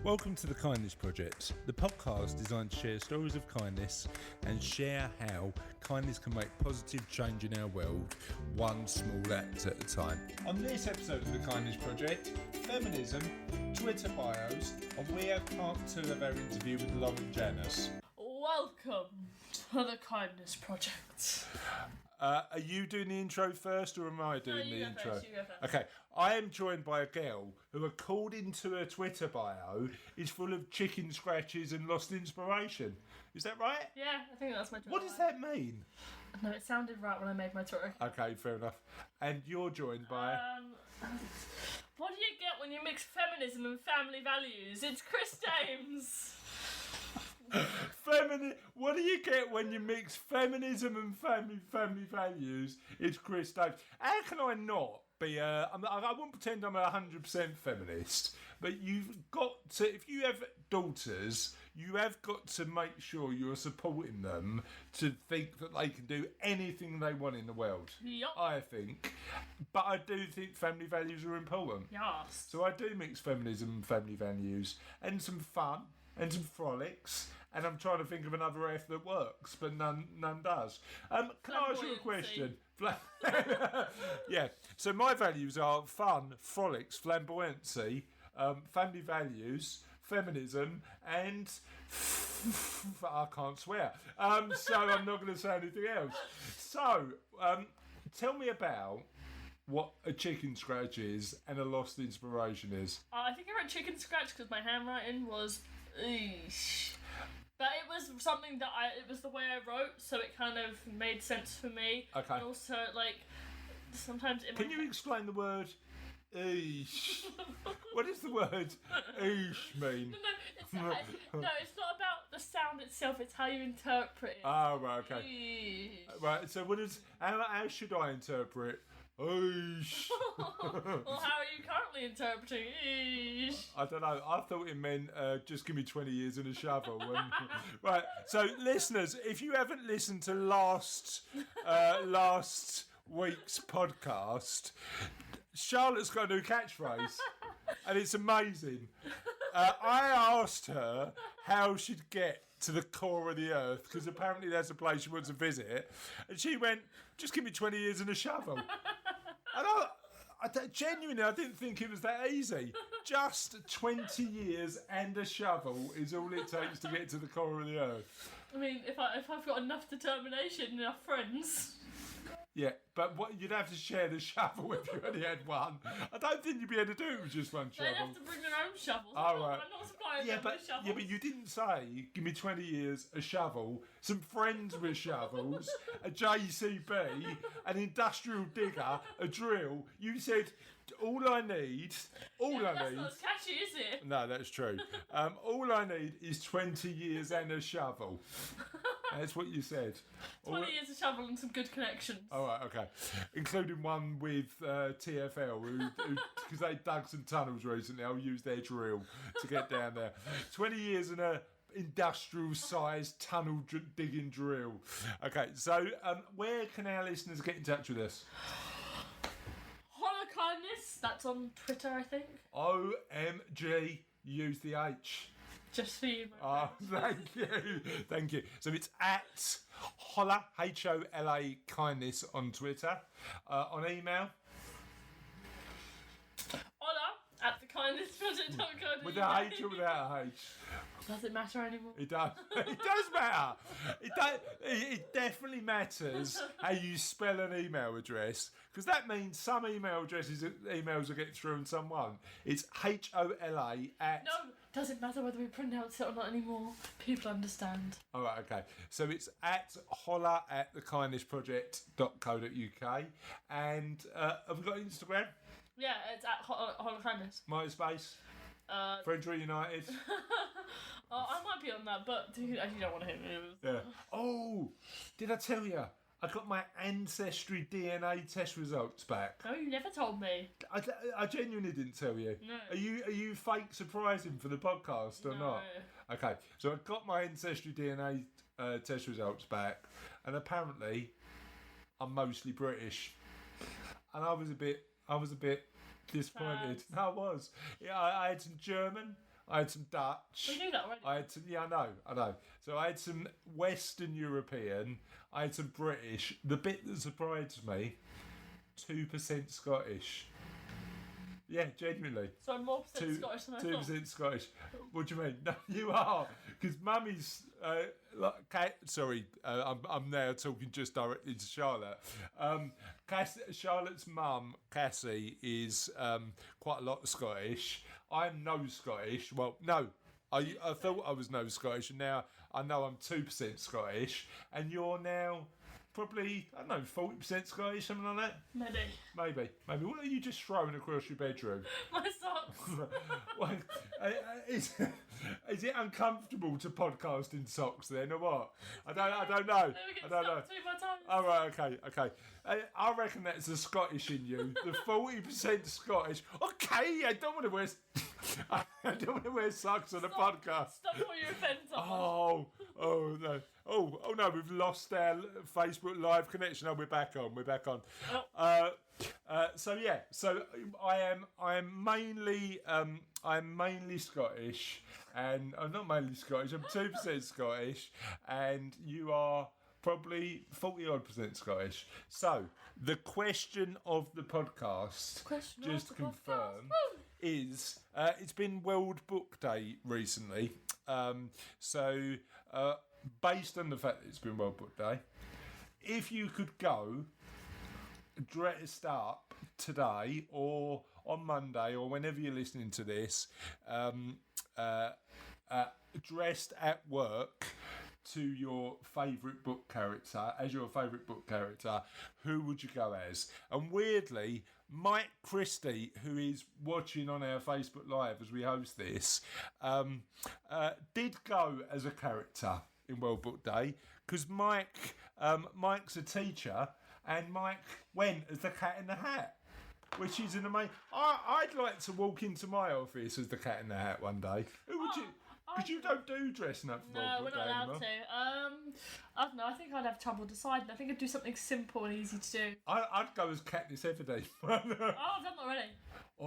Welcome to The Kindness Project, the podcast designed to share stories of kindness and share how kindness can make positive change in our world, one small act at a time. On this episode of The Kindness Project, feminism, Twitter bios, and we have part 2 of our interview with Lauren Janus. Welcome to The Kindness Project. Are you doing the intro first or am I doing the intro? First, you go first. Okay, I am joined by a girl who, according to her Twitter bio, is full of chicken scratches and lost inspiration. Is that right? Yeah, I think that's my job. What does that mean? No, it sounded right when I made my Twitter. Okay, fair enough. And you're joined by... What do you get when you mix feminism and family values? It's Chris James. What do you get when you mix feminism and family values? It's Chris Davis. How can I not be I won't pretend I'm 100% feminist, but you've got to, if you have daughters, you have got to make sure you're supporting them to think that they can do anything they want in the world. Yup. I think. But I do think family values are important. Yes. So I do mix feminism and family values and some fun and some frolics, and I'm trying to think of another F that works, but none does. Can I ask you a question? Yeah, so my values are fun, frolics, flamboyancy, family values, feminism, and I can't swear. So I'm not going to say anything else. So, tell me about what a chicken scratch is and a lost inspiration is. I think I wrote chicken scratch because my handwriting was... Eesh. But it was something that it was the way I wrote, so it kind of made sense for me. Okay. And also, like, sometimes... Can you explain the word eesh? What does the word eesh mean? No, it's not about the sound itself, it's how you interpret it. Oh, right, okay. Eesh. Right, so how should I interpret eesh? Well, how are you currently interpreting eesh? I don't know. I thought it meant just give me 20 years and a shovel. Right. So, listeners, if you haven't listened to last week's podcast, Charlotte's got a new catchphrase, and it's amazing. I asked her how she'd get to the core of the earth, because apparently that's a place she wants to visit, and she went, just give me 20 years and a shovel. And genuinely, I didn't think it was that easy. Just 20 years and a shovel is all it takes to get to the core of the earth. I mean, if I've got enough determination and enough friends. Yeah, but you'd have to share the shovel if you only had one. I don't think you'd be able to do it with just one shovel. They'd have to bring their own shovels. Oh, right. I'm not supplying them with shovels. Yeah, but you didn't say, give me 20 years, a shovel, some friends with shovels, a JCB, an industrial digger, a drill. You said, all I need... That's not as catchy, is it? No, that's true. All I need is 20 years and a shovel. That's what you said. 20 years of shovel and some good connections. All right, okay. Including one with TfL, who because they dug some tunnels recently, I'll use their drill to get down there. 20 years and a industrial-sized tunnel digging drill. Okay, so where can our listeners get in touch with us? Kindness, that's on Twitter, I think. OMG, use the H. Just for you, my friend. Thank you. So it's at Holla, HOLA kindness on Twitter. On email. Holla at thekindnessproject.co.uk. With a H or without a H? Does it matter anymore? It does. It does matter. It definitely matters how you spell an email address, because that means some emails will get through and some won't. It's HOLA at... No, doesn't matter whether we pronounce it or not anymore. People understand. All right, okay. So it's at holla at thekindnessproject.co.uk. And have we got Instagram? Yeah, it's at Holla Kindness. MySpace? Friends Reunited? I might be on that, but you don't want to hit me. Yeah. Oh, did I tell you? I got my Ancestry DNA test results back. Oh, you never told me. I genuinely didn't tell you. No. Are you fake surprising for the podcast or not? Okay, so I got my Ancestry DNA test results back, and apparently I'm mostly British, and I was a bit disappointed. No, I was. Yeah, I had some German. I had some Dutch. We knew that already. I had some, yeah, I know. So I had some Western European. I had some British. The bit that surprised me, 2% Scottish. Yeah, genuinely. So I'm more percent Scottish than I thought. 2% Scottish. What do you mean? No, you are. Because Mummy's... I'm now talking just directly to Charlotte. Charlotte's mum, Cassie, is quite a lot Scottish. I'm no Scottish. Well, no. I thought I was no Scottish, and now I know I'm 2% Scottish. And you're now... probably, I don't know, 40% Scottish, something like that? Maybe. What are you just throwing across your bedroom? My socks. Well, is it uncomfortable to podcast in socks then, or what? I don't know. I don't know. Oh, right, okay. I reckon that's the Scottish in you. The 40% Scottish. Okay, I don't want to wear... I don't want to wear socks on a podcast. Stop what you're offended on. Oh no. Oh no, we've lost our Facebook Live connection. Oh, we're back on. Oh. So I am mainly Scottish, and I'm not mainly Scottish. I'm 2% Scottish, and you are probably 40-odd% Scottish. So the question of the podcast, just to confirm, is it's been World Book Day recently. Based on the fact that it's been World Book Day, if you could go dressed up today or on Monday or whenever you're listening to this, dressed at work to your favourite book character, who would you go as? And weirdly, Mike Christie, who is watching on our Facebook Live as we host this, did go as a character in World Book Day, because Mike's a teacher, and Mike went as the Cat in the Hat, which is an amazing... I'd like to walk into my office as the Cat in the Hat one day. Who would you... Because you don't do dressing up for World Book Day anymore. No, we're not allowed to. I don't know, I think I'd have trouble deciding. I think I'd do something simple and easy to do. I'd go as Katniss Everdeen. Oh, I've done that already. I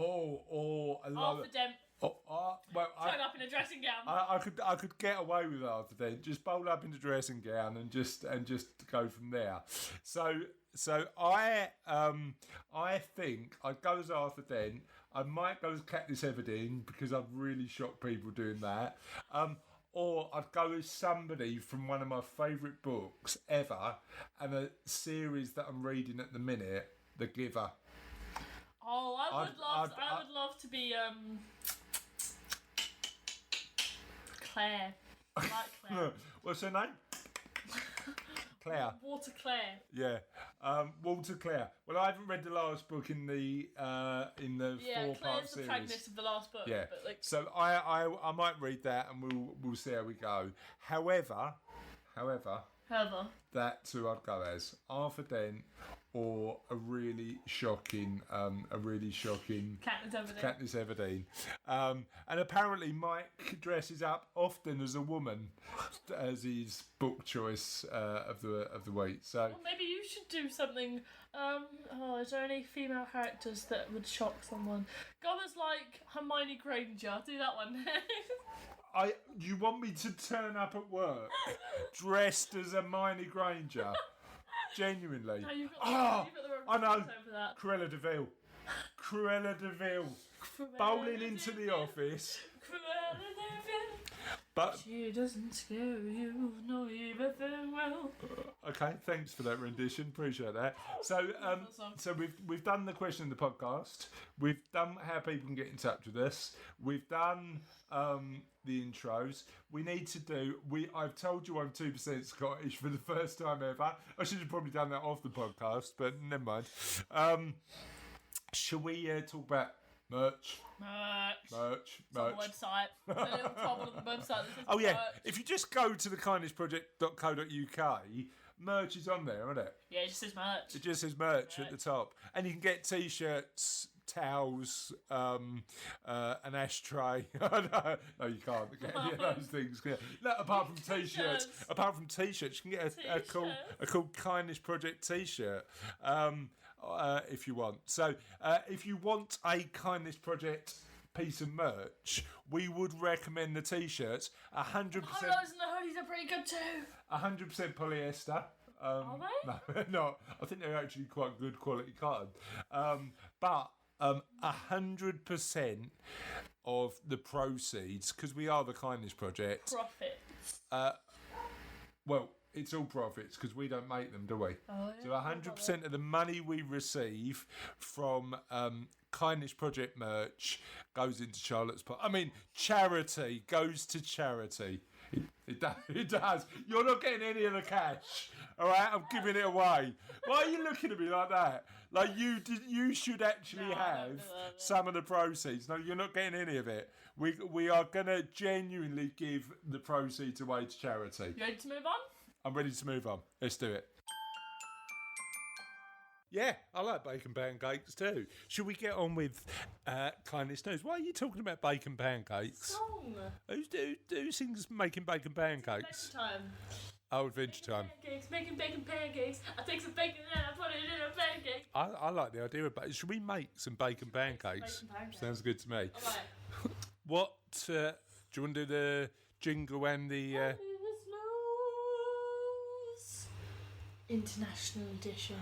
love it. Arthur Dent. Turn up in a dressing gown. I could get away with Arthur Dent. Just bowl up in the dressing gown and just go from there. So I think I'd go as Arthur Dent. I might go as Katniss Everdeen because I've really shocked people doing that. Or I'd go as somebody from one of my favourite books ever, and a series that I'm reading at the minute, The Giver. Oh, I would love to be Claire. I like Claire. What's her name? Claire. Walter Clare. Yeah, Walter Clare. Well, I haven't read the last book in the 4-part series. Claire's the protagonist of the last book. Yeah. But so I might read that, and we'll see how we go. However, that's who I'd go as: Arthur Dent, or a really shocking Katniss Everdeen. And apparently Mike dresses up often as a woman as his book choice of the week. So well, maybe you should do something. Is there any female characters that would shock someone? Go as like Hermione Granger. Do that one. You want me to turn up at work dressed as Hermione Granger? Genuinely. No, you've got the wrong I know. For that. Cruella de Vil. Bowling into the office. Cruella de Vil. But she doesn't scare you, no, even well. Okay, thanks for that rendition. Appreciate that. So, we've done the question of the podcast. We've done how people can get in touch with us. We've done the intros. We need to do. I've told you I'm 2% Scottish for the first time ever. I should have probably done that off the podcast, but never mind. Shall we talk about merch? It's on the website. There's a little problem on the website that says Oh yeah, merch. if you just go to thekindnessproject.co.uk, merch is on there, isn't it? Yeah, it just says merch. It just says merch at the top, and you can get t-shirts, towels, an ashtray. No, you can't get any of those things. No, apart from t-shirts, you can get a cool Kindness Project t-shirt. If you want. So if you want a Kindness Project piece of merch, we would recommend the t-shirts. 100%. Oh, those and the hoodies are pretty good too. 100% polyester. Are they? No, no, I think they're actually quite good quality cotton. But 100% of the proceeds, because we are the Kindness Project. Profits. Well, it's all profits because we don't make them, do we? Oh, yeah. So 100% of the money we receive from Kindness Project merch goes into Charlotte's pot. I mean, charity goes to charity. It does. You're not getting any of the cash. All right, I'm giving it away. Why are you looking at me like that? Like you should actually have some of the proceeds. No, you're not getting any of it. We are gonna genuinely give the proceeds away to charity. You ready to move on? I'm ready to move on. Let's do it. Yeah, I like bacon pancakes too. Should we get on with Kindness News? Why are you talking about bacon pancakes? Song. Who sings making bacon pancakes? Adventure Time. Oh, Adventure Time. Making bacon pancakes. I take some bacon and I put it in a pancake. I like the idea of bacon. Should we make some bacon pancakes? Sounds good to me. All right. What, do you want to do the jingle and the... International edition.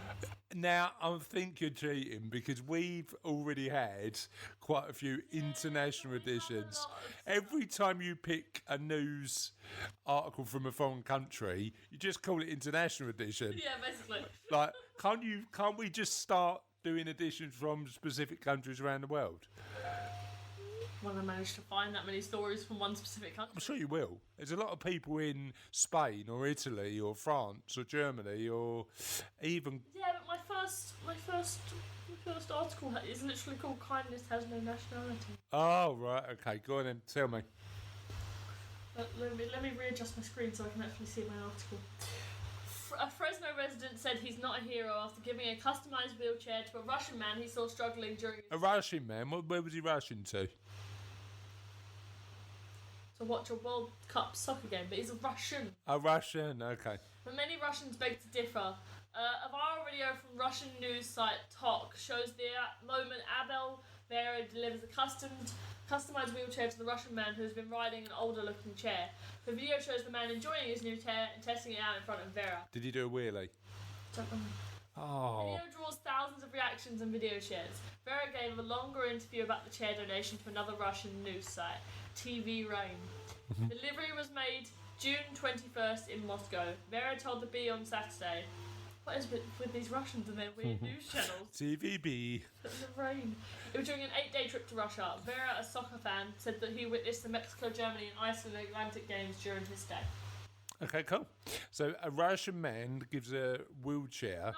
Now, I think you're cheating because we've already had quite a few international editions. Every time you pick a news article from a foreign country, you just call it international edition. Yeah, basically. Like, can't we just start doing editions from specific countries around the world? When I manage to find that many stories from one specific country. I'm sure you will. There's a lot of people in Spain or Italy or France or Germany or even... Yeah, but my first article is literally called "Kindness Has No Nationality." Oh, right, okay, go on then, tell me. Let me readjust my screen so I can actually see my article. A Fresno resident said he's not a hero after giving a customised wheelchair to a Russian man he saw struggling during his... A Russian man? Where was he rushing to? To watch a World Cup soccer game, but he's a Russian. A Russian, okay. But many Russians beg to differ. A viral video from Russian news site Tok shows the moment Abel Vera delivers a customised wheelchair to the Russian man who has been riding an older-looking chair. The video shows the man enjoying his new chair and testing it out in front of Vera. Did he do a wheelie? Don't know. Oh. The video draws thousands of reactions and video shares. Vera gave a longer interview about the chair donation to another Russian news site, TV Rain. Delivery was made June 21st in Moscow. Vera told the Bee on Saturday. What is with these Russians and their weird news channels? TVB. The rain. It was during an 8-day trip to Russia. Vera, a soccer fan, said that he witnessed the Mexico, Germany and Iceland Atlantic games during his stay. Okay, cool. So a Russian man gives a wheelchair.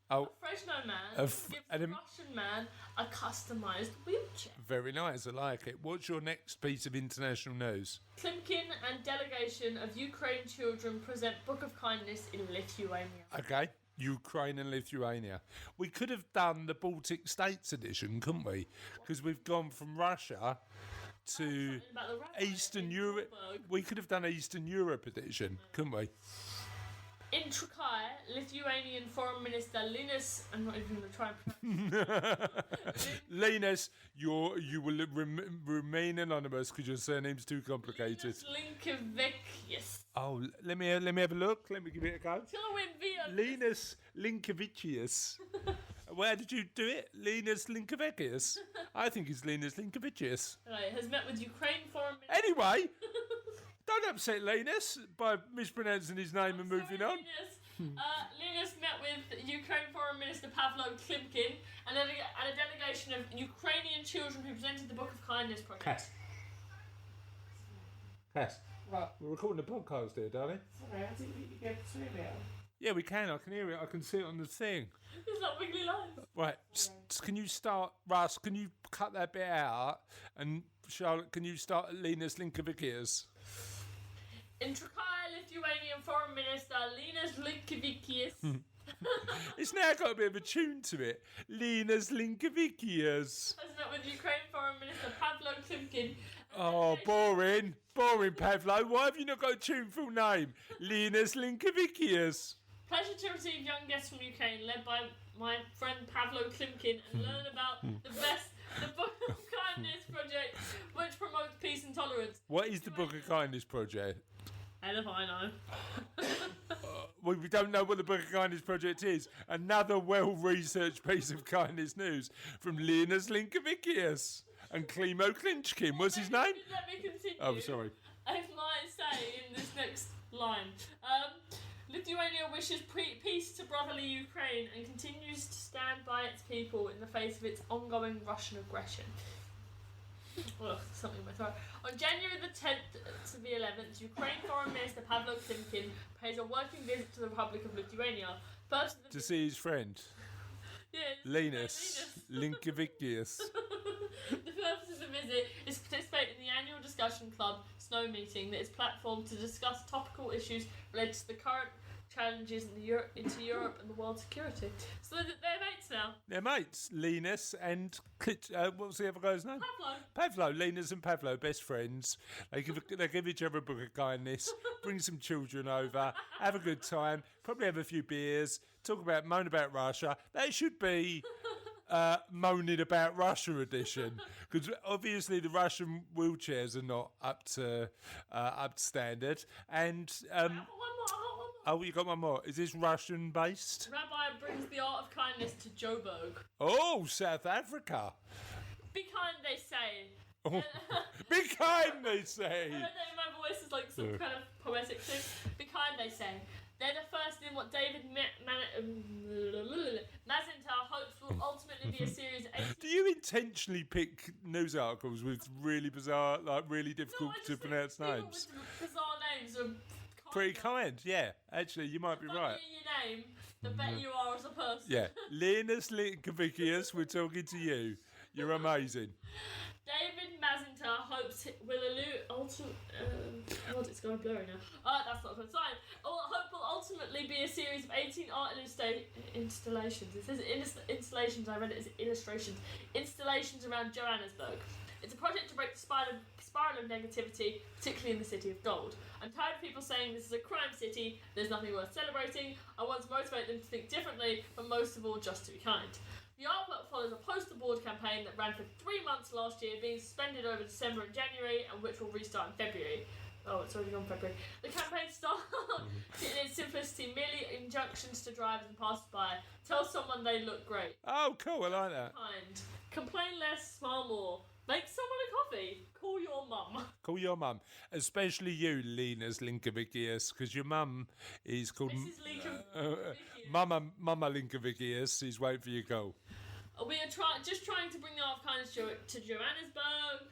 No, a Fresno man gives a Russian man a customised wheelchair. Very nice, I like it. What's your next piece of international news? Klimkin and delegation of Ukraine children present Book of Kindness in Lithuania. Okay, Ukraine and Lithuania. We could have done the Baltic States edition, couldn't we? Because we've gone from Russia to Eastern Europe. We could have done Eastern Europe edition, couldn't we? In Trakai, Lithuanian Foreign Minister Linus... I'm not even going to try and pronounce Linus, you will remain anonymous because your surname's too complicated. Linus Oh, let me have a look. Let me give it a go. It's going to win via... Linus Linkevicius. Where did you do it? Linus Linkevicius? I think it's Linus Linkevicius. Right, has met with Ukraine Foreign Minister... Anyway, don't upset Linus by mispronouncing his name and moving on. Linus met with Ukraine Foreign Minister Pavlo Klimkin and a delegation of Ukrainian children who presented the Book of Kindness project. Cass. Right. We're recording a podcast here, darling. Sorry, I think you can see it. Yeah, we can. I can hear it. I can see it on the thing. It's not Wiggly Lines. Right. Can you start, Russ? Can you cut that bit out? And Charlotte, can you start at Linus Linkevicius? In Trakai, Lithuanian Foreign Minister Linus Linkevicius. It's now got a bit of a tune to it. Linus Linkevicius. Has met with Ukraine Foreign Minister Pavlo Klimkin. Oh, boring. Boring, Pavlo. Why have you not got a tuneful name? Linus Linkevicius. Pleasure to receive young guests from Ukraine, led by my friend Pavlo Klimkin, and learn about the best The Book of Kindness Project, which promotes peace and tolerance. What is the Book of Kindness Project? Hell if I know. Well, we don't know what the Book of Kindness Project is. Another well-researched piece of kindness news from Linus Linkevicius and Klimo Klimkin. What's his name? Let me continue. Oh, sorry. I might say in this next line. Lithuania wishes peace to brotherly Ukraine and continues to stand by its people in the face of its ongoing Russian aggression. Ugh, something in my throat. On January the 10th to the 11th, Ukraine Foreign Minister Pavlo Klimkin pays a working visit to the Republic of Lithuania. To see his friend. Yeah, Linus Linkevicius. The purpose of the visit is to participate in the annual discussion club SNOW meeting that is platform to discuss topical issues related to the current challenges into Europe and the world's security. So they're mates now. They're mates. Linus and what was the other guy's name? Pavlo. Linus and Pavlo, best friends. They give each other a book of kindness. Bring some children over. Have a good time. Probably have a few beers. Moan about Russia. That should be moaning about Russia edition, because obviously the Russian wheelchairs are not up to standard. And One more. oh, you got one more. Is this Russian based? Rabbi brings the art of kindness to Joburg. Oh, South Africa. Be kind, they say. Oh, be kind, they say. I don't know if my voice is like some kind of poetic thing. Be kind, they say. They're the first in what David Mazinter hopes will ultimately be a series of 18... Do you intentionally pick news articles with really bizarre, like really difficult to pronounce names? With bizarre names are Pretty kind, yeah. Actually, you might be right. The your name, the better you are as a person. Yeah. Linus Linkevicius, we're talking to you. You're amazing. David Mazinter hopes it will God, it's going blurry now. That's not a good sign. Hope will ultimately be a series of 18 art installations. It says installations, I read it as illustrations. Installations around Johannesburg. It's a project to break the spiral of negativity, particularly in the city of gold. I'm tired of people saying this is a crime city, there's nothing worth celebrating. I want to motivate them to think differently, but most of all, just to be kind. The artwork follows a poster board campaign that ran for 3 months last year, being suspended over December and January, and which will restart in February. Oh, it's already gone February. The campaign starts in its simplicity, merely injunctions to drivers and passers-by. Tell someone they look great. Oh, cool, I like that. Kind. Complain less, smile more. Make someone a coffee. Call your mum. Call your mum. Especially you, Linus Linkevicius, because your mum is called... Mrs. Linkevicius. Mama Linkevicius is waiting for your call. We are just trying to bring the art of kindness to Johannesburg.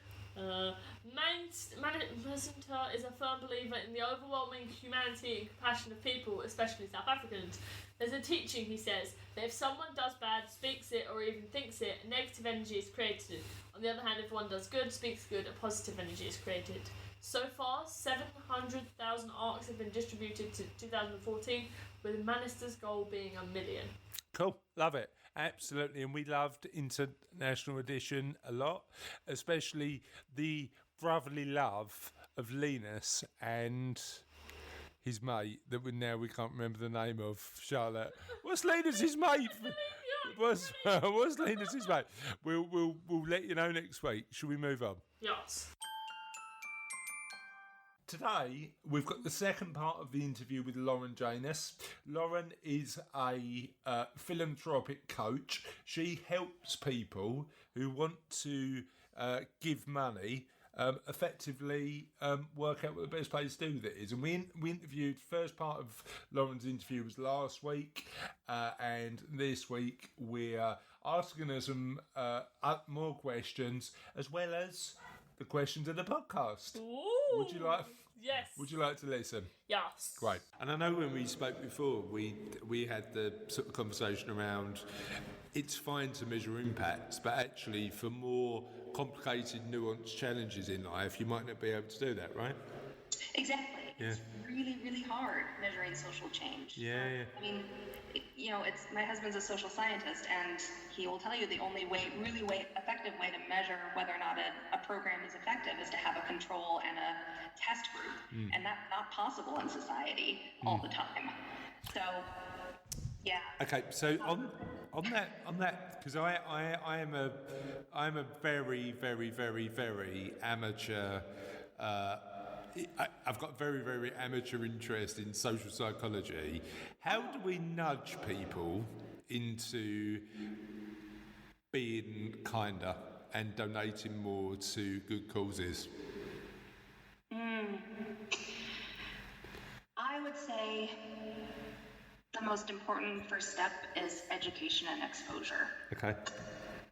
Mazinter is a firm believer in the overwhelming humanity and compassion of people, especially South Africans. There's a teaching, he says, that if someone does bad, speaks it, or even thinks it, negative energy is created. On the other hand, if one does good, speaks good, a positive energy is created. So far, 700,000 arcs have been distributed to 2014, with Manister's goal being 1 million. Cool, love it. Absolutely, and we loved International Edition a lot, especially the brotherly love of Linus and his mate that we can't remember the name of. Charlotte, what's Linus's mate? What's Linus's mate? We'll let you know next week. Should we move on? Yes. Today, we've got the second part of the interview with Lauren Janus. Lauren is a philanthropic coach. She helps people who want to give money effectively work out what the best place to do that is. And we interviewed, first part of Lauren's interview was last week, and this week we're asking her some more questions, as well as the questions of the podcast. Ooh. Would you like? Yes. Would you like to listen? Yes. Great. And I know when we spoke before, we had the sort of conversation around it's fine to measure impacts, but actually for more complicated, nuanced challenges in life, you might not be able to do that, right? Exactly. Yeah. It's really, really hard measuring social change. Yeah. I mean, it's my husband's a social scientist, and he will tell you the only effective way to measure whether or not a program is effective is to have a control and a test group, and that's not possible in society all the time. So, yeah. Okay, so On that, because I'm a very, very, very, very amateur. I've got very, very amateur interest in social psychology. How do we nudge people into being kinder and donating more to good causes? I would say the most important first step is education and exposure. Okay.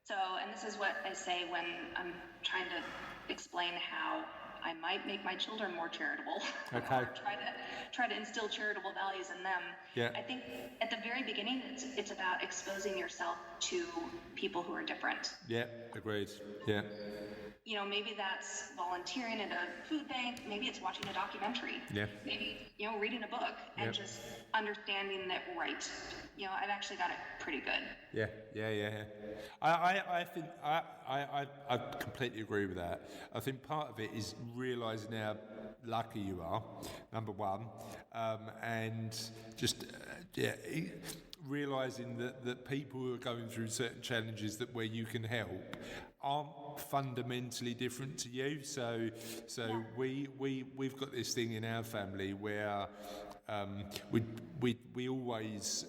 So, and this is what I say when I'm trying to explain how I might make my children more charitable. Okay. Or try to instill charitable values in them. Yeah. I think at the very beginning, it's about exposing yourself to people who are different. Yeah, agreed. Yeah. You know, maybe that's volunteering at a food bank, maybe it's watching a documentary, Yeah. maybe, you know, reading a book and just understanding that, right, you know, I've actually got it pretty good. Yeah. I think I completely agree with that. I think part of it is realising how lucky you are, number one, and just realising that people who are going through certain challenges that where you can help aren't fundamentally different to you. So we've got this thing in our family where we always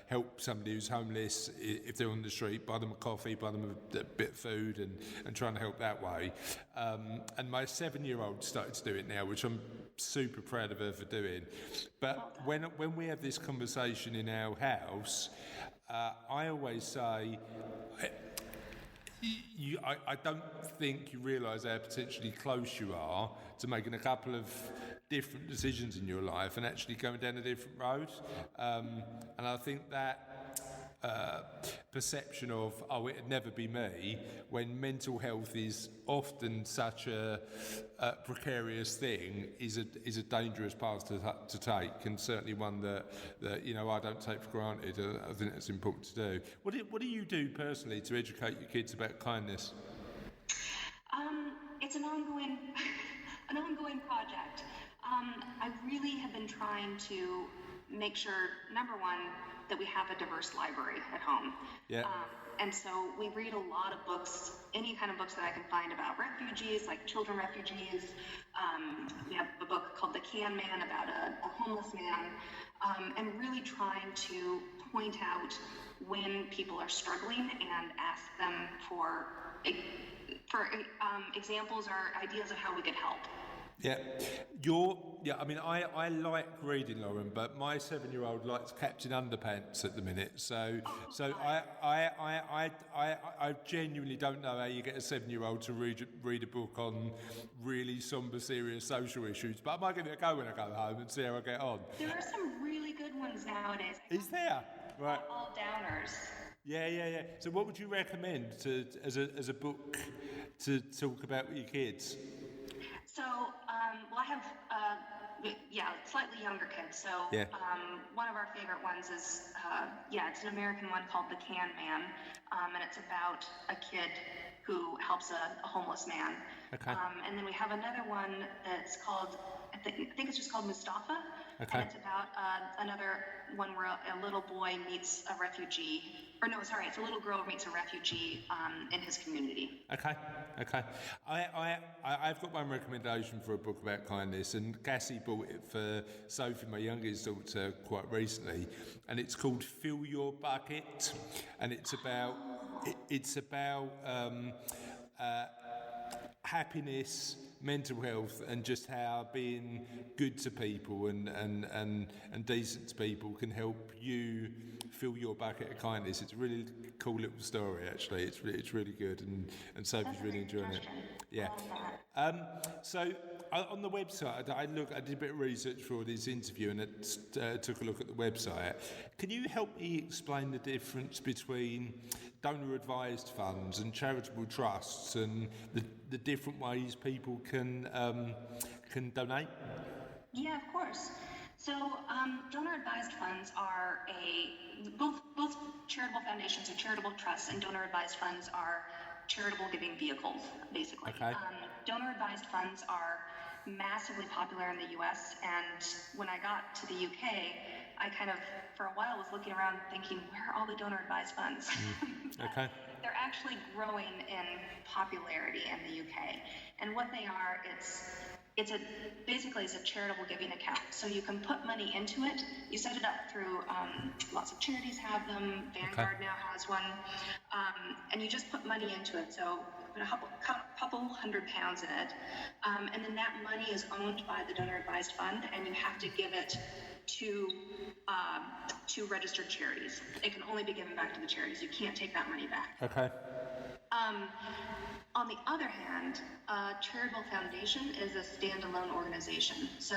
help somebody who's homeless if they're on the street, buy them a coffee, buy them a bit of food, and try and help that way. And my 7-year-old started to do it now, which I'm super proud of her for doing. But when we have this conversation in our house, I always say, I don't think you realise how potentially close you are to making a couple of different decisions in your life and actually going down a different road. And I think that perception of, it'd never be me, when mental health is often such a precarious thing, is a dangerous path to take, and certainly one that I don't take for granted. I think it's important to do. What do you do personally to educate your kids about kindness? It's an ongoing project. I really have been trying to make sure, number one, that we have a diverse library at home. Yeah. And so we read a lot of books, any kind of books that I can find about refugees, like children refugees. We have a book called The Can Man about a homeless man, and really trying to point out when people are struggling and ask them for examples or ideas of how we could help. Yeah, I like reading, Lauren, but my 7-year-old likes Captain Underpants at the minute. So I genuinely don't know how you get a 7-year-old to read a book on really somber, serious social issues. But I might give it a go when I go home and see how I get on. There are some really good ones nowadays. Is there? Right. All downers. Yeah. So what would you recommend as a book to talk about with your kids? So, I have, slightly younger kids. So, one of our favorite ones is, it's an American one called The Can Man, and it's about a kid who helps a homeless man. Okay. And then we have another one that's called, I think it's just called Mustafa. Okay. And it's about another one where a little boy meets a refugee. It's a little girl meets a refugee in his community. Okay. I've got one recommendation for a book about kindness, and Cassie bought it for Sophie, my youngest daughter, quite recently, and it's called Fill Your Bucket, and it's about happiness, mental health, and just how being good to people and decent to people can help you fill your bucket of kindness. It's a really cool little story, actually. It's really good, and Sophie's really enjoying it. Yeah. So on the website, I did a bit of research for this interview, and took a look at the website. Can you help me explain the difference between donor-advised funds and charitable trusts, and the different ways people can donate? Yeah, of course. So donor-advised funds are both charitable foundations or charitable trusts, and donor-advised funds are charitable giving vehicles, basically. Okay. Donor-advised funds are massively popular in the US, and when I got to the UK, I kind of, for a while, was looking around thinking, where are all the donor-advised funds? Okay. They're actually growing in popularity in the UK. And what they are, basically it's a charitable giving account. So you can put money into it. You set it up through, lots of charities have them. Vanguard now has one. And you just put money into it. So put a couple £100 in it. And then that money is owned by the donor advised fund, and you have to give it to registered charities. It can only be given back to the charities. You can't take that money back. Okay. On the other hand, a charitable foundation is a standalone organization. So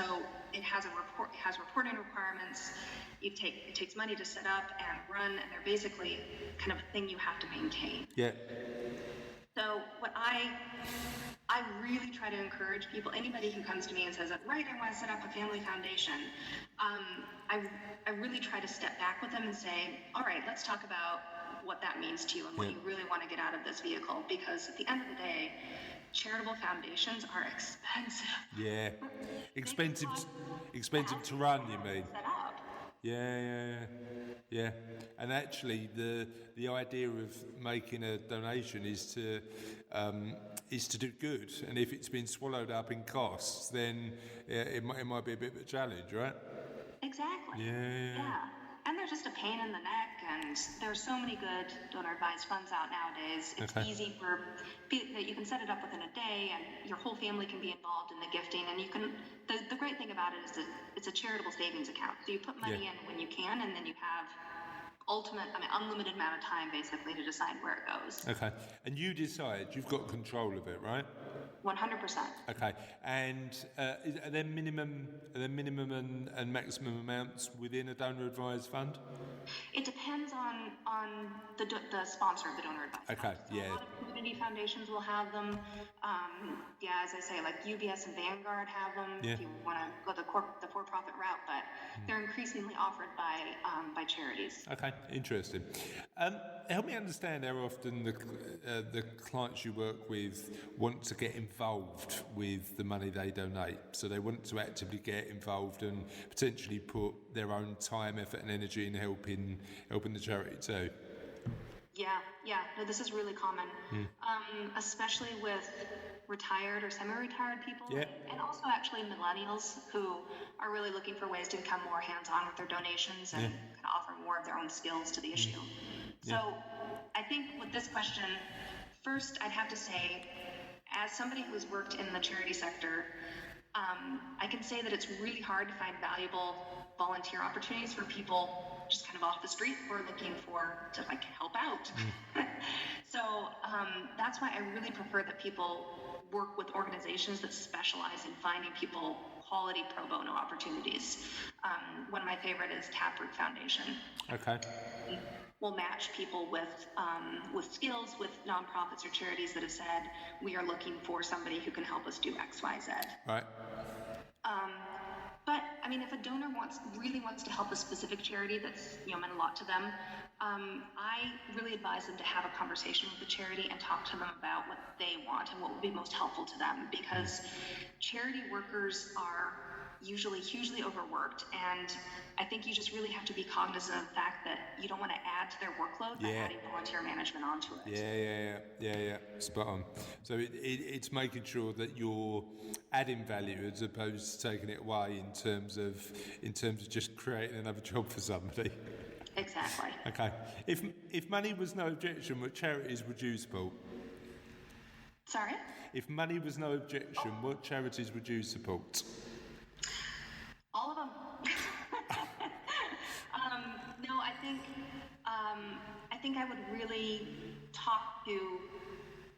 it has reporting requirements. It takes money to set up and run, and they're basically kind of a thing you have to maintain. Yeah. So what I really try to encourage people, anybody who comes to me and says, right, I want to set up a family foundation, I really try to step back with them and say, all right, let's talk about what that means to you and what you really want to get out of this vehicle, because at the end of the day, charitable foundations are expensive. Yeah. Expensive to run, you mean? Set up. Yeah. And actually, the idea of making a donation is to do good. And if it's been swallowed up in costs, then it might be a bit of a challenge, right? Exactly. Yeah. And they're just a pain in the neck, and there's so many good donor-advised funds out nowadays. It's easy that you can set it up within a day, and your whole family can be involved in the gifting. And you can. The great thing about it is that it's a charitable savings account. So you put money in when you can, and then you have unlimited amount of time basically to decide where it goes. Okay. And you decide. You've got control of it, right? 100%. Okay. And are there minimum and maximum amounts within a donor-advised fund? It depends on the sponsor of the donor advised fund. So a lot of community foundations will have them. As I say, like UBS and Vanguard have them if you want to go the for-profit route, but they're increasingly offered by charities. Okay, interesting. Help me understand how often the clients you work with want to get involved with the money they donate. So they want to actively get involved and potentially put their own time, effort, and energy in helping the charity too. Yeah. No, this is really common, especially with retired or semi-retired people, and also actually millennials who are really looking for ways to become more hands-on with their donations and kind of offer more of their own skills to the issue. So I think with this question, first I'd have to say, as somebody who's worked in the charity sector, I can say that it's really hard to find valuable volunteer opportunities for people just kind of off the street who are looking to help out. So that's why I really prefer that people work with organizations that specialize in finding people quality pro bono opportunities. One of my favorite is Taproot Foundation. Okay. We'll match people with skills with nonprofits or charities that have said, we are looking for somebody who can help us do X, Y, Z. Right. But if a donor really wants to help a specific charity that's meant a lot to them, I really advise them to have a conversation with the charity and talk to them about what they want and what would be most helpful to them, because charity workers are usually hugely overworked, and I think you just really have to be cognizant of the fact that you don't want to add to their workload by adding volunteer management onto it. Yeah. Spot on. So it's making sure that you're adding value as opposed to taking it away in terms of just creating another job for somebody. Exactly. Okay. If money was no objection, what charities would you support? Sorry? If money was no objection, what charities would you support? All of them. No, I think I would really talk to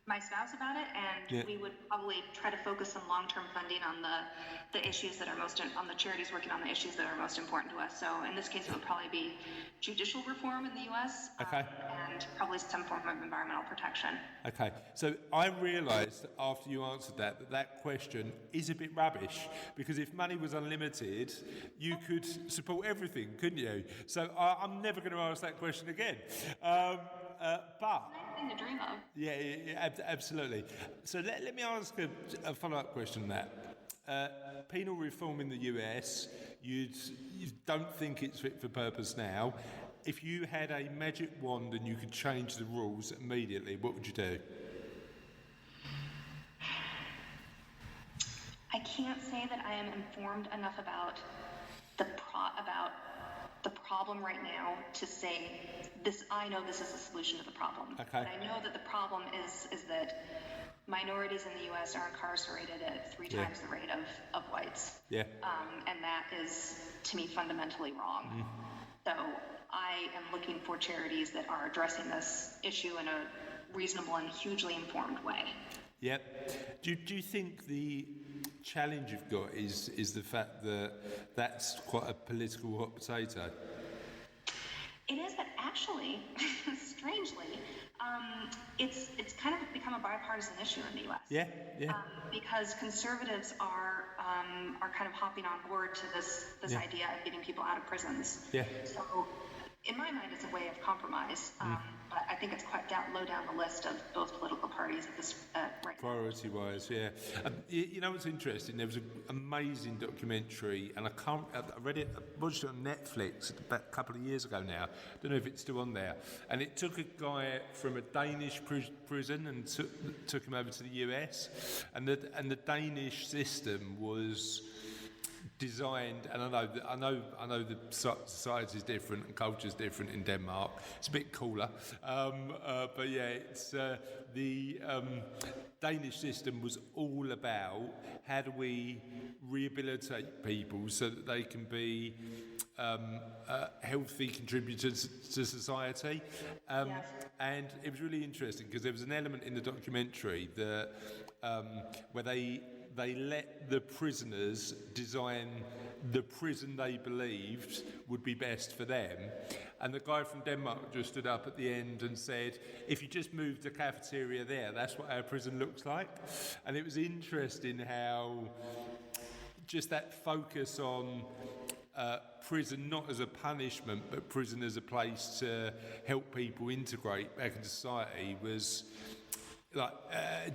my spouse about it, and we would probably try to focus some long-term funding on the issues that are on the charities working on the issues that are most important to us. So in this case, it would probably be judicial reform in the U.S. And probably some form of environmental protection. Okay, so I realised after you answered that question is a bit rubbish, because if money was unlimited, you could support everything, couldn't you? So I'm never going to ask that question again. But thing to dream of. Yeah, absolutely. So let me ask a follow-up question on that. penal reform in the US, you don't think it's fit for purpose now. If you had a magic wand and you could change the rules immediately, what would you do? I can't say that I am informed enough about the problem right now to say this. I know this is the solution to the problem. Okay. But I know that the problem is that minorities in the U.S. are incarcerated at 3 times the rate of whites. Yeah. And that is, to me, fundamentally wrong. So I am looking for charities that are addressing this issue in a reasonable and hugely informed way. Yep. Do you think the challenge you've got is the fact that that's quite a political hot potato? It is, but actually, strangely, it's kind of become a bipartisan issue in the U.S. Yeah. Because conservatives are kind of hopping on board to this idea of getting people out of prisons. Yeah. So, in my mind, it's a way of compromise. But I think it's quite low down the list of both political parties at this right now. Priority-wise, yeah. You know what's interesting? There was an amazing documentary, and I read it, I watched it on Netflix about a couple of years ago now. I don't know if it's still on there. And it took a guy from a Danish prison and took him over to the US. And the Danish system was designed, and I know the society is different and culture is different in Denmark. It's a bit cooler, but yeah, it's the Danish system was all about how do we rehabilitate people so that they can be healthy contributors to society. And it was really interesting because there was an element in the documentary that where they let the prisoners design the prison they believed would be best for them. And the guy from Denmark just stood up at the end and said, if you just move the cafeteria there, that's what our prison looks like. And it was interesting how just that focus on prison not as a punishment, but prison as a place to help people integrate back into society was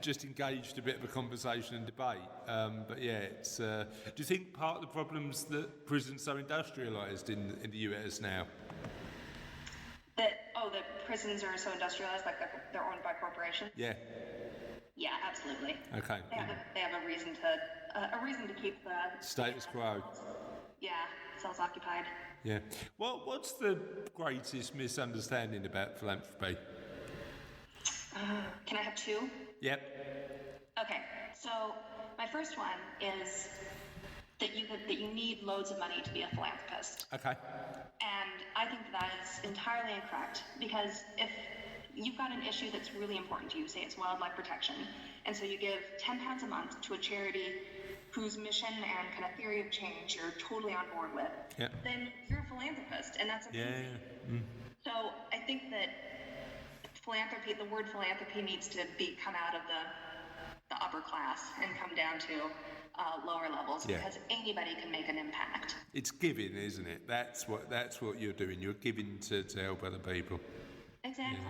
just engaged a bit of a conversation and debate. But yeah, it's. Do you think part of the problem's that prisons are so industrialised in the US now? That prisons are so industrialized, like they're owned by corporations. Yeah. Yeah, absolutely. Okay. They have a reason to keep the status quo. Yeah, cells occupied. Yeah. What's the greatest misunderstanding about philanthropy? Can I have 2? Yep. Okay. So my first one is that you need loads of money to be a philanthropist. Okay. And I think that is entirely incorrect, because if you've got an issue that's really important to you, say it's wildlife protection, and so you give £10 a month to a charity whose mission and kind of theory of change you're totally on board with, then you're a philanthropist, and that's amazing. Yeah. So I think that philanthropy, the word philanthropy needs to come out of the upper class and come down to lower levels, because anybody can make an impact. It's giving, isn't it? That's what you're doing. You're giving to help other people. Exactly.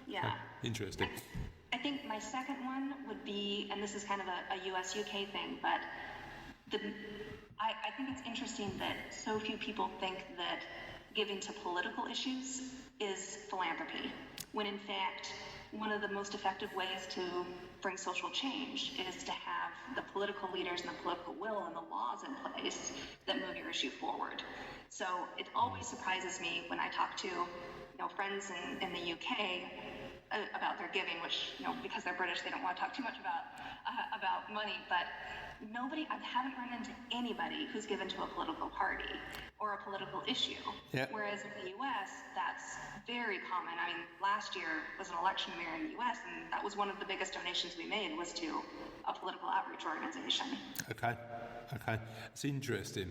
Yeah. Interesting. I think my second one would be, and this is kind of a US-UK thing, but I think it's interesting that so few people think that giving to political issues is philanthropy, when in fact one of the most effective ways to bring social change is to have the political leaders and the political will and the laws in place that move your issue forward. So it always surprises me when I talk to friends in the UK about their giving, which because they're British they don't want to talk too much about money, but I haven't run into anybody who's given to a political party or a political issue. Whereas in the US, that's very common. I mean, last year was an election year in the US, and that was one of the biggest donations we made was to a political outreach organization. Okay, it's interesting.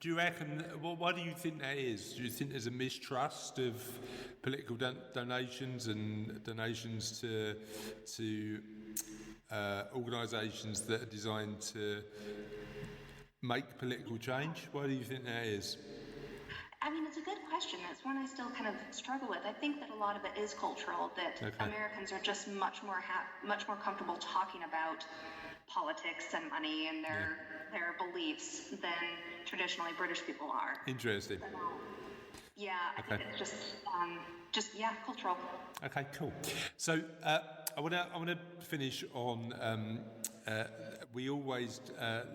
Do you reckon? Why do you think that is? Do you think there's a mistrust of political donations and donations to organisations that are designed to make political change? Why do you think that is? I mean, it's a good question. question. It's one I still kind of struggle with. I think that a lot of it is cultural, that Americans are just much more comfortable talking about politics and money and their beliefs than traditionally British people are. Interesting. Yeah, I think it's just cultural. Okay, cool. So I want to finish on. We always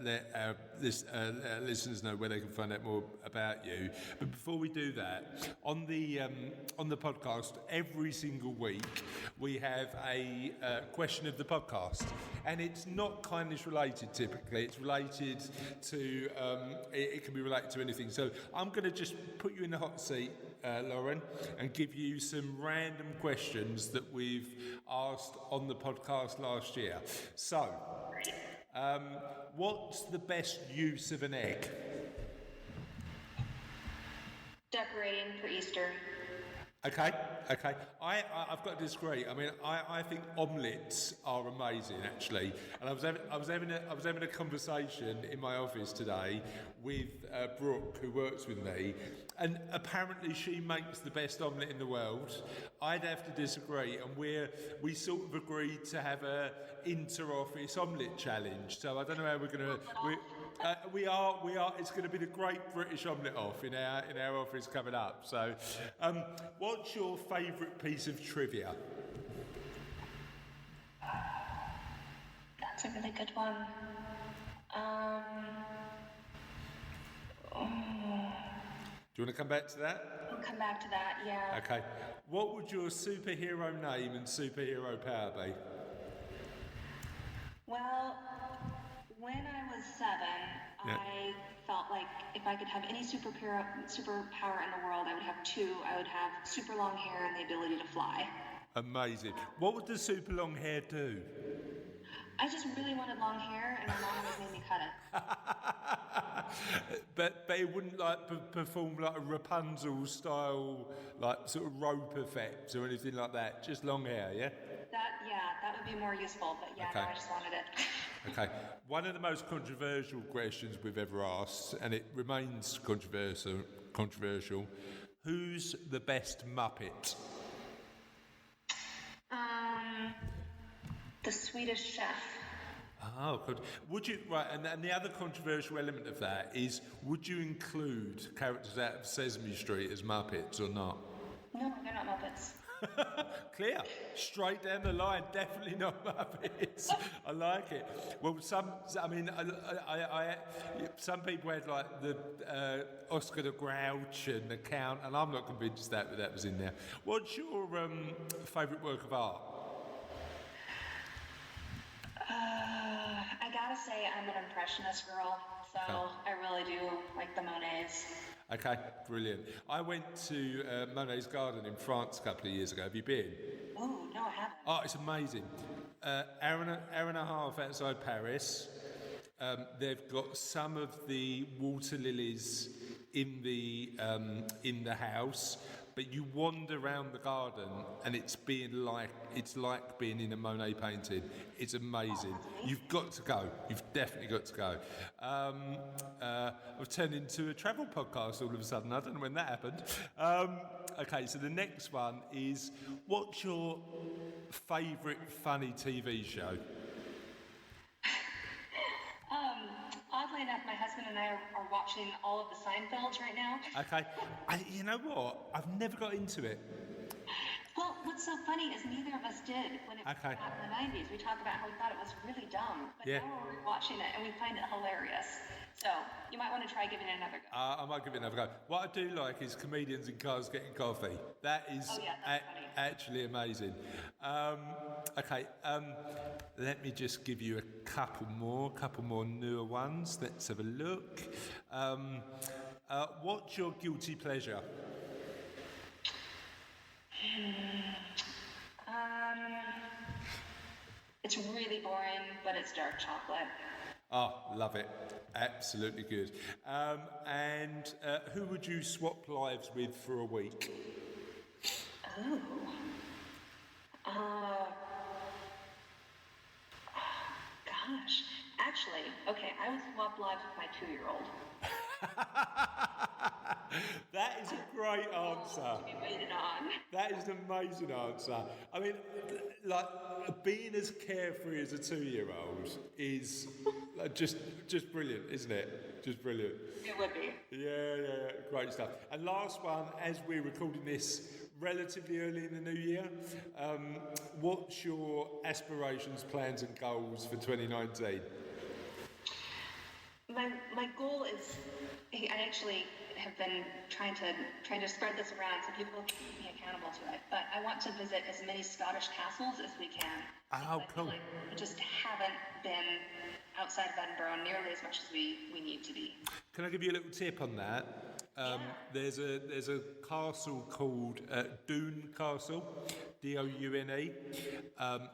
let our listeners know where they can find out more about you. But before we do that, on the podcast, every single week we have a question of the podcast, and it's not kindness related. Typically, it's related to. It can be related to anything. So I'm going to just put you in the hot seat, Lauren, and give you some random questions that we've asked on the podcast last year. So. What's the best use of an egg? Decorating for Easter. Okay. I've got to disagree. I mean, I think omelettes are amazing, actually. And I was having a conversation in my office today with Brooke, who works with me, and apparently she makes the best omelette in the world. I'd have to disagree, and we sort of agreed to have a inter-office omelette challenge. So I don't know how we're going to. We are. It's going to be the Great British Omelette Off in our office coming up. So, what's your favourite piece of trivia? That's a really good one. Do you want to come back to that? I'll come back to that. Yeah. Okay. What would your superhero name and superhero power be? Well, when I was 7, I felt like if I could have any superpower in the world, I would have 2. I would have super long hair and the ability to fly. Amazing. What would the super long hair do? I just really wanted long hair, and my mom always made me cut it. but it wouldn't perform like a Rapunzel style, like sort of rope effect or anything like that. Just long hair, yeah. That would be more useful. But no, I just wanted it. Okay. One of the most controversial questions we've ever asked, and it remains controversial. Who's the best Muppet? The Swedish Chef. Oh, good. Would you and the other controversial element of that is, would you include characters out of Sesame Street as Muppets or not? No, they're not Muppets. Clear, straight down the line. Definitely not Muppets. I like it. Well, some people had like the Oscar the Grouch and the Count, and I'm not convinced that was in there. What's your favourite work of art? I gotta say, I'm an impressionist girl, so I really do like the Monets. Okay, brilliant. I went to Monet's Garden in France a couple of years ago. Have you been? Oh, no, I haven't. Oh, it's amazing. Hour and a half outside Paris. They've got some of the water lilies in the house, but you wander around the garden and it's like being in a Monet painting. It's amazing. You've got to go. You've definitely got to go. I've turned into a travel podcast all of a sudden. I don't know when that happened. Okay, so the next one is, what's your favourite funny TV show? Oddly enough, my husband and I are watching all of the Seinfelds right now. Okay. You know what? I've never got into it. Well, what's so funny is neither of us did when it was out in the 90s. We talk about how we thought it was really dumb, but now we're watching it and we find it hilarious. So you might want to try giving it another go. I might give it another go. What I do like is comedians in cars getting coffee. That is actually amazing. Okay, let me just give you a couple more newer ones. Let's have a look. What's your guilty pleasure? It's really boring, but it's dark chocolate. Oh, love it. Absolutely good. And who would you swap lives with for a week? Gosh. Actually, okay, I would swap lives with my 2-year-old. That is a great answer. To be waited on. That is an amazing answer. I mean, like, being as carefree as a 2-year-old is just brilliant, isn't it? Just brilliant. It would be. Yeah, great stuff. And last one, as we're recording this relatively early in the new year, what's your aspirations, plans and goals for 2019? My goal is, I actually have been trying to spread this around so people can keep me accountable to it. But I want to visit as many Scottish castles as we can. Oh, cool. Like we just haven't been outside of Edinburgh nearly as much as we need to be. Can I give you a little tip on that? There's a castle called Doune Castle, Doune.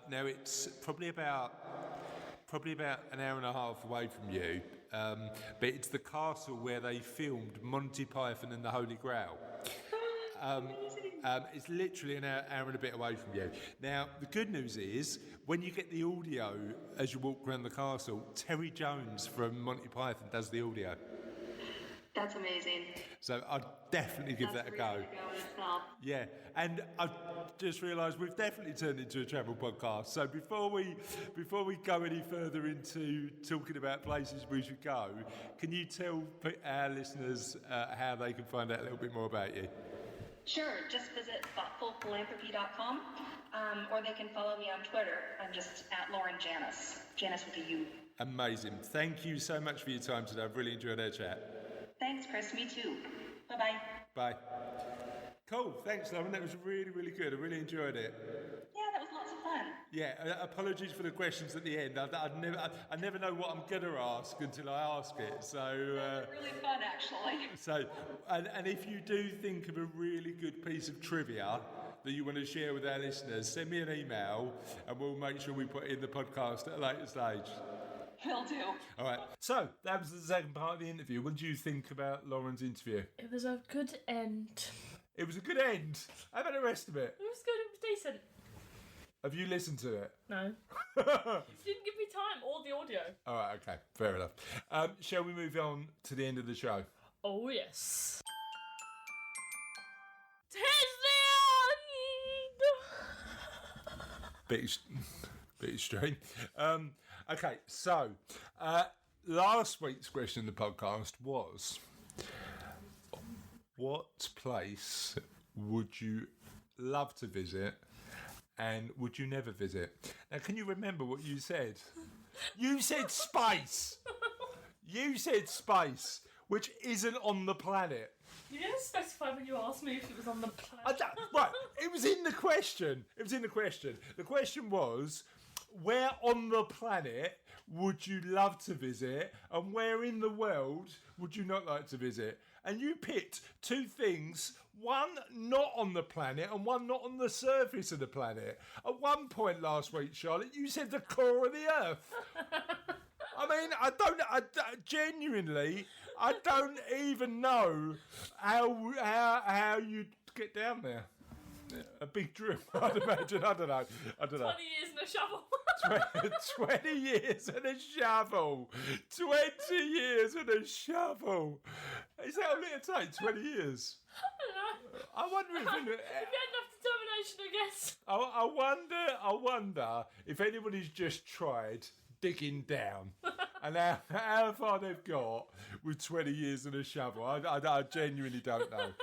Now it's probably about an hour and a half away from you, but it's the castle where they filmed Monty Python and the Holy Grail. It's literally an hour and a bit away from you. Now, the good news is, when you get the audio as you walk around the castle, Terry Jones from Monty Python does the audio. That's amazing. So I'd definitely give that a go. Yeah, and I've just realised we've definitely turned into a travel podcast. So before we go any further into talking about places we should go, can you tell our listeners how they can find out a little bit more about you? Sure, just visit thoughtfulphilanthropy.com, or they can follow me on Twitter. I'm just at Lauren Janus, Janus with a U. Amazing. Thank you so much for your time today. I've really enjoyed our chat. Thanks, Chris. Me too. Bye-bye. Bye. Cool. Thanks, Lauren. That was really, really good. I really enjoyed it. Yeah, that was lots of fun. Yeah, apologies for the questions at the end. I never know what I'm going to ask until I ask it. So really fun, actually. So, and if you do think of a really good piece of trivia that you want to share with our listeners, send me an email and we'll make sure we put it in the podcast at a later stage. Will do. All right. So that was the second part of the interview. What did you think about Lauren's interview? It was a good end. It was a good end. How about the rest of it? It was good. It was decent. Have you listened to it? No. You didn't give me time or the audio. All right. Okay. Fair enough. Shall we move on to the end of the show? Oh yes. Bit extreme. Okay, so last week's question in the podcast was, what place would you love to visit and would you never visit? Now, can you remember what you said? You said space! You said space, which isn't on the planet. You didn't specify when you asked me if it was on the planet. Right, it was in the question. The question was, where on the planet would you love to visit and where in the world would you not like to visit? And you picked two things, one not on the planet and one not on the surface of the planet. At one point last week, Charlotte, you said the core of the earth. I mean, I genuinely, I don't even know how you'd get down there. A big drip, I'd imagine. I don't know. 20 years and a shovel. 20 years and a shovel. 20 years and a shovel. Is that only it take? 20 years? I don't know. I wonder if... If you had enough determination, I guess. I wonder if anybody's just tried digging down and how far they've got with 20 years and a shovel. I genuinely don't know.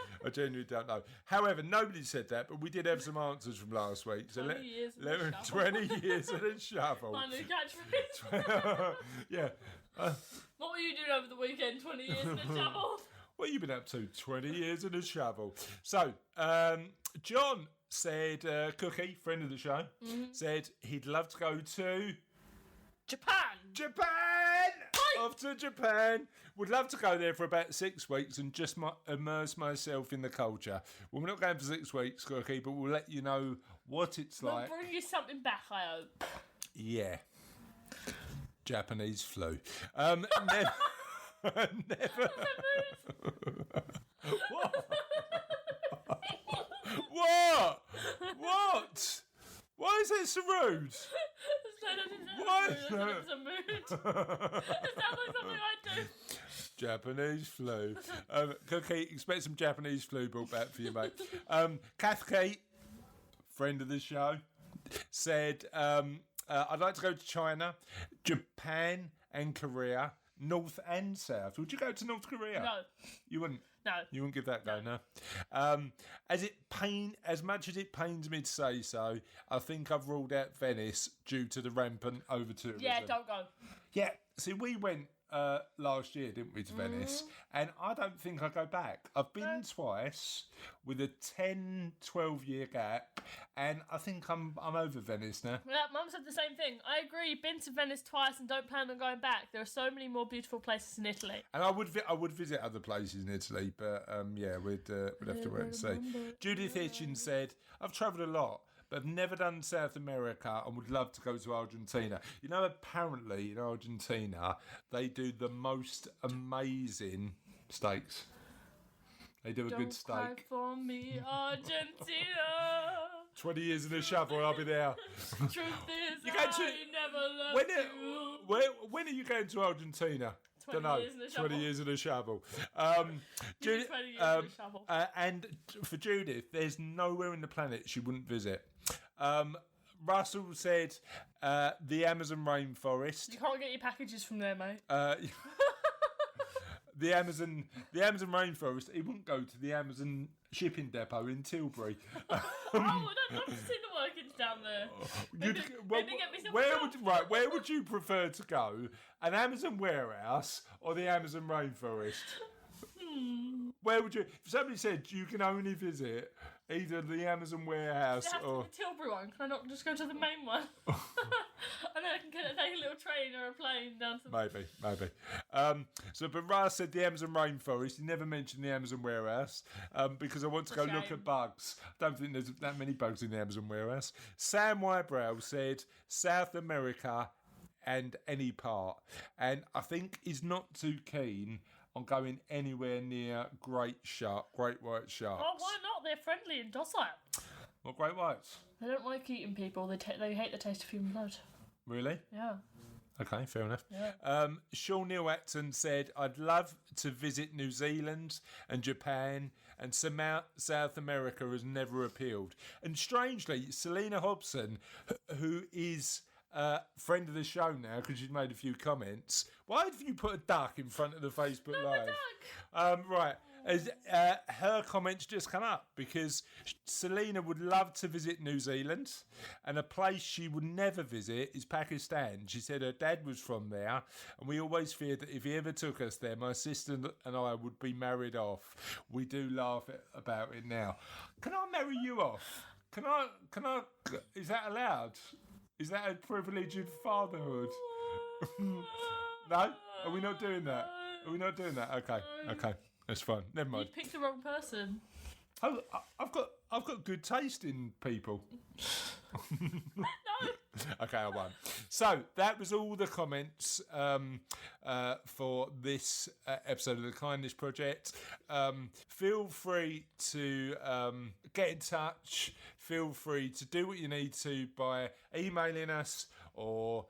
However, nobody said that, but we did have some answers from last week. So 20 years and a shovel. 20 years and a shovel. My new catchphrase. Yeah. What were you doing over the weekend? 20 years and a shovel? What have you been up to? 20 years and a shovel. So, John said, Cookie, friend of the show, said he'd love to go to... Japan! Off to Japan! Would love to go there for about 6 weeks and just immerse myself in the culture. Well, we're not going for 6 weeks, Cookie, but we'll let you know what it's like. We'll bring you something back, I hope. Yeah. Japanese flu. Never. What? What? Why is that so rude? There's What? It was a mood. It sounds like something I do. Japanese flu. Cookie, expect some Japanese flu brought back for you, mate. Kath Kate, friend of the show, said, I'd like to go to China, Japan and Korea, North and South. Would you go to North Korea? No. You wouldn't? No. You wouldn't give that go, no? As much as it pains me to say so, I think I've ruled out Venice due to the rampant over-tourism. Yeah, don't go. Yeah, see, we went last year, didn't we, to Venice? And I don't think I'll go back. I've been twice with a 10, 12-year gap, and I think I'm over Venice now. Yeah, Mum said the same thing. I agree. Been to Venice twice and don't plan on going back. There are so many more beautiful places in Italy. And I would visit other places in Italy, but yeah, we'd have to wait and see. Judith Hitchens said, I've travelled a lot, but I've never done South America and would love to go to Argentina. You know, apparently in Argentina, they do the most amazing steaks. They do a good steak. Don't cry for me, Argentina. 20 years in a shovel, I'll be there. Truth is, You go to- I never loved you. When are you going to Argentina? 20 Dunno. years in a shovel. 20 years in a shovel. Give me 20 years in a shovel. And for Judith, there's nowhere in the planet she wouldn't visit. Russell said the Amazon rainforest. You can't get your packages from there, mate. The Amazon rainforest. He wouldn't go to the Amazon shipping depot in Tilbury. I'd love to see the workings down there. Maybe get me some Where would you prefer to go? An Amazon warehouse or the Amazon rainforest? Where would you? If somebody said you can only visit either the Amazon warehouse Does it have to or be the Tilbury one? Can I not just go to the main one? And then I can take a little train or a plane down to maybe. But Ra said the Amazon rainforest. He never mentioned the Amazon warehouse because I want to go look at bugs. I don't think there's that many bugs in the Amazon warehouse. Sam Wybrow said South America and any part, and I think he's not too keen on going anywhere near great white sharks. Oh, why not? They're friendly and docile. What great whites? They don't like eating people. They hate the taste of human blood. Really? Yeah. Okay, fair enough. Yeah. Sean Neil Acton said, I'd love to visit New Zealand and Japan, and South America has never appealed. And strangely, Selena Hobson, who is a friend of the show now because she's made a few comments. Why have you put a duck in front of the Facebook Live? Right. Her comments just come up because Selena would love to visit New Zealand, and a place she would never visit is Pakistan. She said her dad was from there, and we always feared that if he ever took us there, my sister and I would be married off. We do laugh about it now. Can I marry you off? Can I? Is that allowed? Is that a privilege in fatherhood? No? Are we not doing that? Okay. That's fine. Never mind. You picked the wrong person. Oh, I've got good taste in people. No. Okay, I won't. So that was all the comments for this episode of the Kindness Project. Feel free to get in touch. Feel free to do what you need to by emailing us or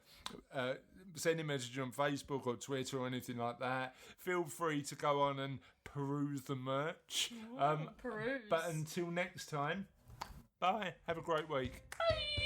sending messages on Facebook or Twitter or anything like that. Feel free to go on and peruse the merch. Peruse. But until next time, bye. Have a great week. Bye.